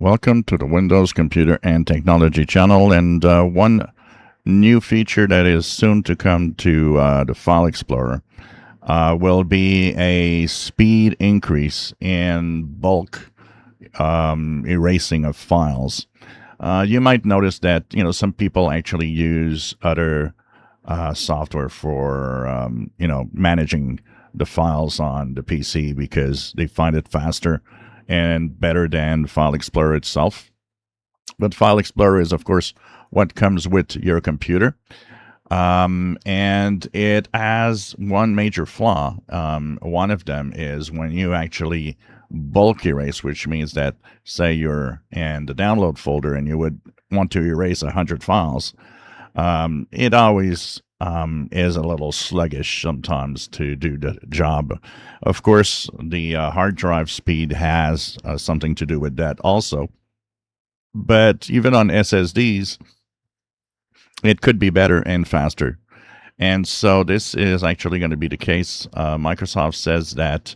Welcome to the Windows Computer and Technology channel, and one new feature that is soon to come to the File Explorer will be a speed increase in bulk erasing of files. You might notice that some people actually use other software for managing the files on the PC because they find it faster and better than File Explorer itself. But File Explorer is, of course, what comes with your computer. And it has one major flaw. One of them is when you actually bulk erase, which means that, say, you're in the download folder and you would want to erase 100 files. It always is a little sluggish sometimes to do the job. Of course, the hard drive speed has something to do with that also. But even on SSDs, it could be better and faster. And so this is actually going to be the case. Microsoft says that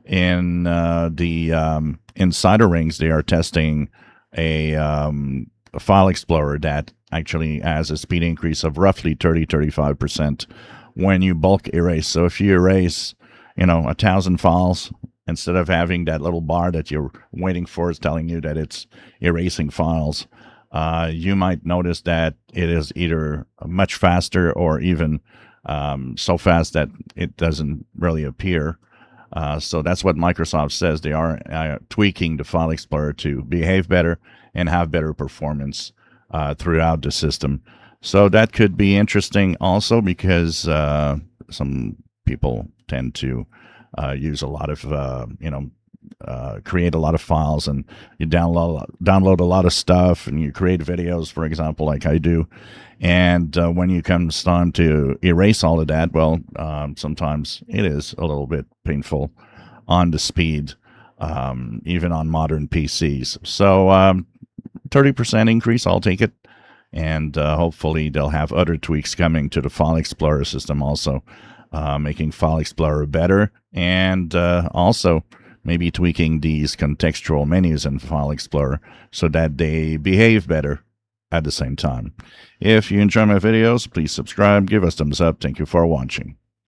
in the Insider Rings, they are testing a File Explorer that actually has a speed increase of roughly 35% when you bulk erase. So if you erase, 1,000 files, instead of having that little bar that you're waiting for is telling you that it's erasing files, you might notice that it is either much faster or even so fast that it doesn't really appear. So that's what Microsoft says. They are tweaking the File Explorer to behave better and have better performance throughout the system. So that could be interesting also because some people tend to use a lot of, create a lot of files, and you download a lot of stuff, and you create videos, for example, like I do. And when it comes time to erase all of that, well, sometimes it is a little bit painful on the speed, even on modern PCs. So 30% increase, I'll take it. And hopefully they'll have other tweaks coming to the File Explorer system also, making File Explorer better, and also maybe tweaking these contextual menus in File Explorer so that they behave better at the same time. If you enjoy my videos, please subscribe, give us thumbs up. Thank you for watching.